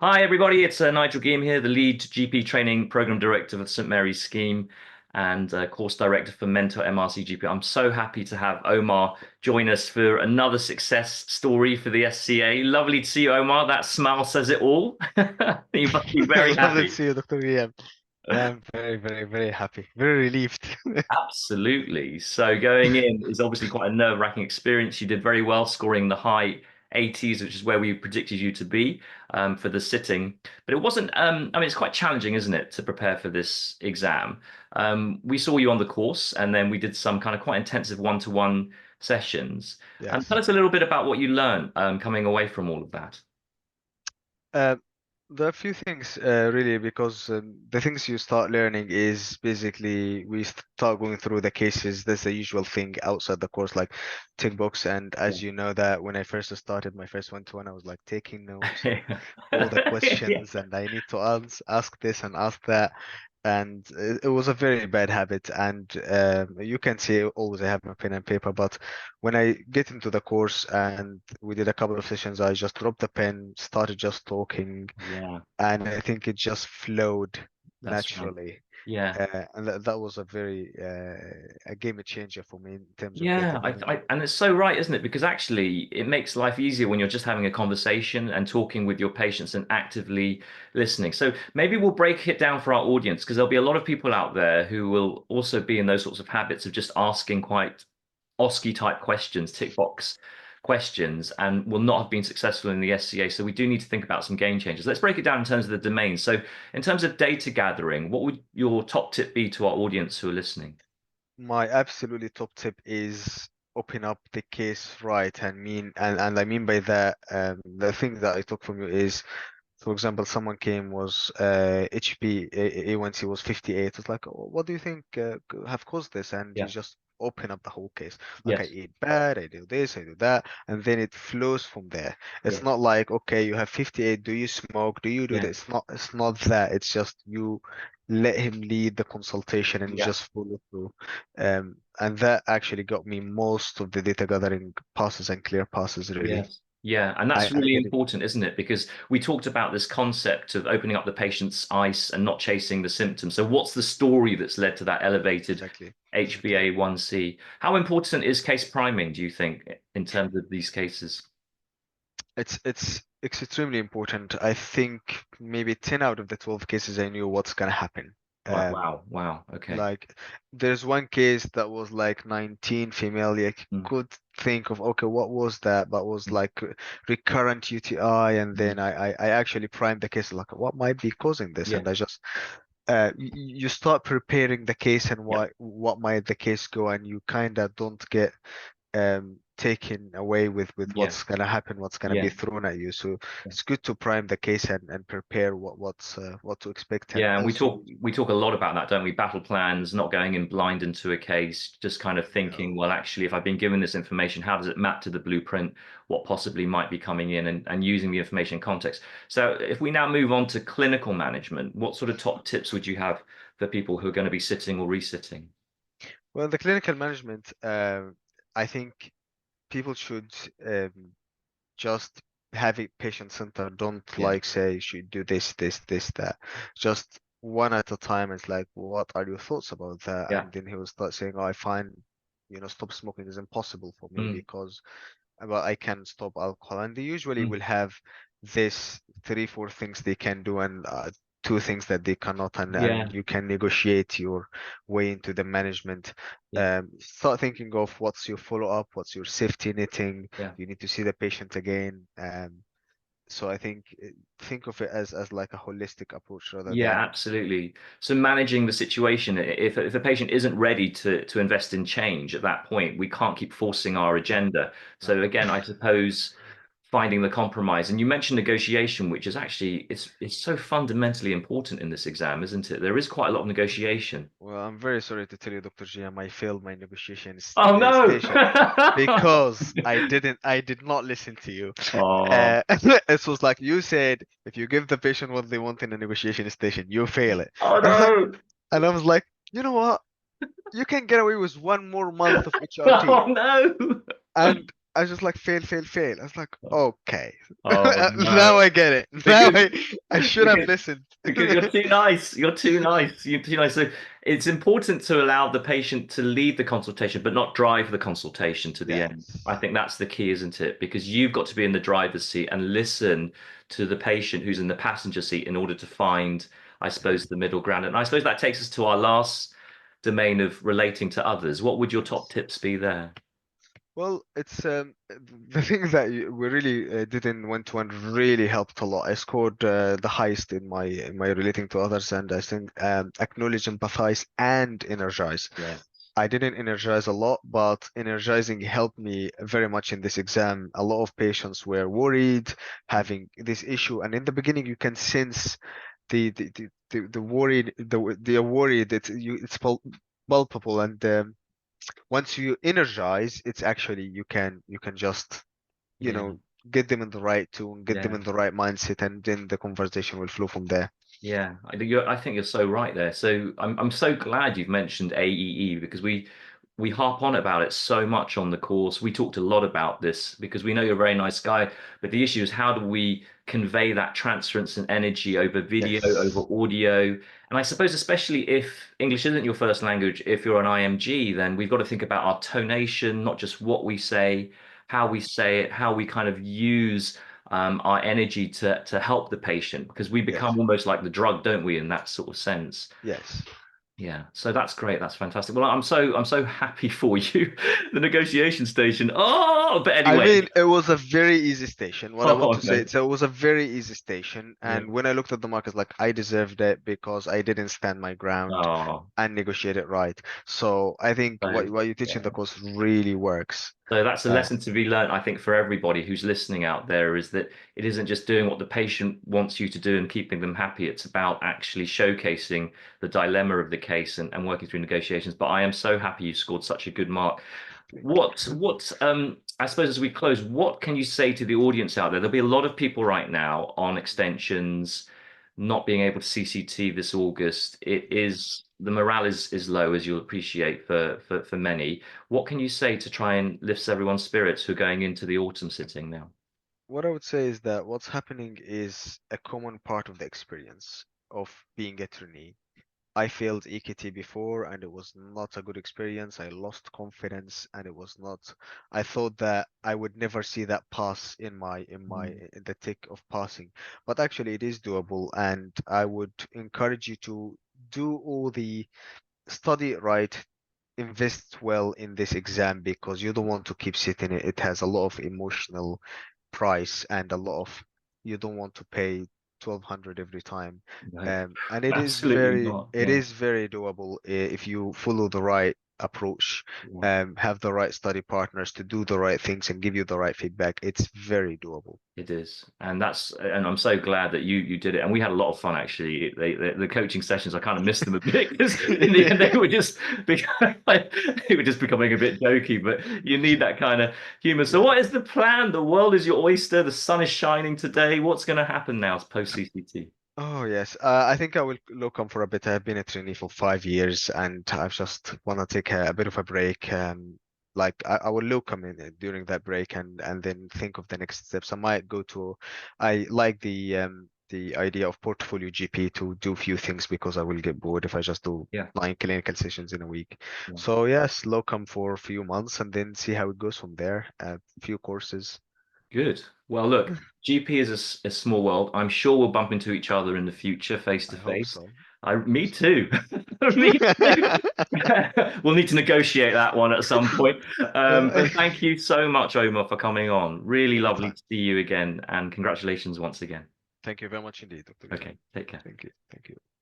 Hi, everybody. It's Nigel Giam here, the lead GP training program director of St Mary's Scheme and course director for Mentor MRCGP. I'm so happy to have Omar join us for another success story for the SCA. Lovely to see you, Omar. That smile says it all. You must be very Lovely to happy. see you, Dr. Giam. Yeah, I'm very, very, very happy. Very relieved. Absolutely. So going in is obviously quite a nerve-wracking experience. You did very well, scoring the high 80s, which is where we predicted you to be for the sitting. But it wasn't, I mean, it's quite challenging, isn't it, to prepare for this exam? We saw you on the course, and then we did some kind of quite intensive one-to-one sessions. Tell Yes. us a little bit about what you learned coming away from all of that. Uh, there are a few things really because the things you start learning is basically we start going through the cases. That's the usual thing outside the course, like tick box. And Yeah. as you know that when I first started my first one-to-one, I was like taking notes of Yeah. all the Yeah. questions and I need to ask this and ask that. And it was a very bad habit. And you can see always I have my pen and paper, but when I get into the course and we did a couple of sessions, I just dropped the pen, started just talking, Yeah, and I think it just flowed that's right. naturally. Yeah. And that was a very a game changer for me in terms of Yeah, getting in. and it's so right, isn't it? Because actually, it makes life easier when you're just having a conversation and talking with your patients and actively listening. So maybe we'll break it down for our audience because there'll be a lot of people out there who will also be in those sorts of habits of just asking quite OSCE type questions, tick box questions, and will not have been successful in the SCA. So we do need to think about some game changers. Let's break it down in terms of the domains. So in terms of data gathering, what would your top tip be to our audience who are listening? My absolutely top tip is open up the case right and I mean by that the thing that I took from you is, for example, someone came was HP A1C was 58. It's like, "Oh, what do you think have caused this?" And you Yeah. just open up the whole case. Like, I Yes. eat bad, I do this, I do that, and then it flows from there. It's Yeah. not like, okay, you have 58. Do you smoke? Do you do Yeah. this? It's not that. It's just you let him lead the consultation and you Yeah. just follow through. And that actually got me most of the data gathering passes and clear passes, really. Yes. Yeah, and I, that's I really did it. important, isn't it? Because we talked about this concept of opening up the patient's ice and not chasing the symptoms. So what's the story that's led to that elevated Exactly. Exactly. HbA1c? How important is case priming, do you think, in terms of these cases? It's extremely important. I think maybe 10 out of the 12 cases I knew what's gonna happen. Wow, Um, wow, wow. Okay. like there's one case that was like 19 female. I Mm, could think of, okay, what was that? But was mm, like recurrent UTI, and mm. then I actually primed the case like what might be causing this, Yeah, and I just you start preparing the case and yeah, what might the case go, and you kind of don't get taken away with yeah, what's gonna happen, what's gonna be yeah. thrown at you. So Yeah. it's good to prime the case and prepare what to expect, and Yeah, and we also talk a lot about that, don't we? Battle plans, not going in blind into a case, just kind of thinking, no. well, actually, if I've been given this information, how does it map to the blueprint? What possibly might be coming in and using the information in context. So if we now move on to clinical management, what sort of top tips would you have for people who are going to be sitting or resitting? Well, the clinical management, I think people should just have it patient centered. Don't Yeah, like say you should do this, that. Just one at a time. It's like, what are your thoughts about that? yeah, And then he will start saying, oh, I find, stop smoking is impossible for me mm, because well, I can stop alcohol. And they usually mm, will have this three, four things they can do and two things that they cannot, and yeah, you can negotiate your way into the management. yeah, Start thinking of what's your follow-up, what's your safety netting. yeah. You need to see the patient again. So I think of it as like a holistic approach rather Yeah, than absolutely. So managing the situation, if a patient isn't ready to invest in change at that point, we can't keep forcing our no, agenda. no. So again, I suppose finding the compromise. And you mentioned negotiation, which is actually it's so fundamentally important in this exam, isn't it? There is quite a lot of negotiation. Well, I'm very sorry to tell you, Dr. Giam, I failed my negotiation Oh no! station because I did not listen to you. Oh, It was like you said, if you give the patient what they want in a negotiation station, you fail it. oh no! And I was like, you know what? You can get away with one more month of HRP. Oh no! And I was just like fail, fail, fail. I was like, Oh, okay, oh now no. I get it. Now Because I should have because listened. because you're too nice. You're too nice. You're too nice. So it's important to allow the patient to lead the consultation, but not drive the consultation to the end. I Yes, think that's the key, isn't it? Because you've got to be in the driver's seat and listen to the patient who's in the passenger seat in order to find, I suppose, the middle ground. And I suppose that takes us to our last domain of relating to others. What would your top yes. tips be there? Well, it's the thing that we really did in one-to-one really helped a lot. I scored the highest in my relating to others, and I think acknowledge, empathize, and energize. Yeah. I didn't energize a lot, but energizing helped me very much in this exam. A lot of patients were worried, having this issue, and in the beginning, you can sense the worry, the worry that it's palpable, and once you energize, it's actually you can just you Yeah. know get them in the right tune, get them Yeah. in the right mindset, and then the conversation will flow from there. Yeah, I think you're so right there. So I'm so glad you've mentioned AEE because we harp on about it so much on the course. We talked a lot about this because we know you're a very nice guy, but the issue is how do we convey that transference and energy over video, over Yes, audio? And I suppose especially if English isn't your first language, if you're an IMG, then we've got to think about our tonation, not just what we say it, how we kind of use our energy to help the patient because we yes, become almost like the drug, don't we, in that sort of sense. yes. Yeah, so that's great. That's fantastic. Well, I'm so happy for you. The negotiation station. Oh, but I anyway. mean, it was a very easy station. What I want Oh to say, no. so it was a very easy station, Yeah. and when I looked at the markets, like I deserved it because I didn't stand my ground Oh, and negotiate it right. So I think so what you teach in yeah. the course really works. So that's a Uh, lesson to be learned, I think, for everybody who's listening out there is that it isn't just doing what the patient wants you to do and keeping them happy. It's about actually showcasing the dilemma of the case and working through negotiations. But I am so happy you scored such a good mark. thank you. I suppose as we close, what can you say to the audience out there? There'll be a lot of people right now on extensions not being able to CCT this August. It is the morale is low, as you'll appreciate for many. What can you say to try and lift everyone's spirits who are going into the autumn sitting now? What I would say is that what's happening is a common part of the experience of being a trainee. I failed EKT before and it was not a good experience. I lost confidence and it was not, I thought that I would never see that pass Mm. in the tick of passing. But actually it is doable, and I would encourage you to do all the study it right, invest well in this exam because you don't want to keep sitting it. It has a lot of emotional price and a lot of you don't want to pay 1200 every time. No, And absolutely not. it Yeah, is very doable if you follow the right approach, yeah. have the right study partners to do the right things and give you the right feedback. It's very doable. It is, and I'm so glad that you did it, and we had a lot of fun actually. The coaching sessions, I kind of missed them a bit because in the end they were just they were just becoming a bit jokey. But you need that kind of humor. So, Yeah. what is the plan? The world is your oyster. The sun is shining today. What's going to happen now post CCT? Oh yes, I think I will locum for a bit. I've been a trainee for 5 years, and I just want to take a bit of a break. Like I will locum in during that break, and then think of the next steps. I might go to. I like the idea of portfolio GP to do few things because I will get bored if I just do Yeah. 9 clinical sessions in a week. Yeah. So yes, locum for a few months, and then see how it goes from there. A few courses. Good. Well, look, GP is a small world. I'm sure we'll bump into each other in the future, face I to hope face. so. I hope Me so. too. Me too. We'll need to negotiate that one at some point. But thank you so much, Omar, for coming on. Really lovely Anytime. to see you again, and congratulations once again. Thank you very much indeed, Dr. Giam. Okay, take care. Thank you. Thank you.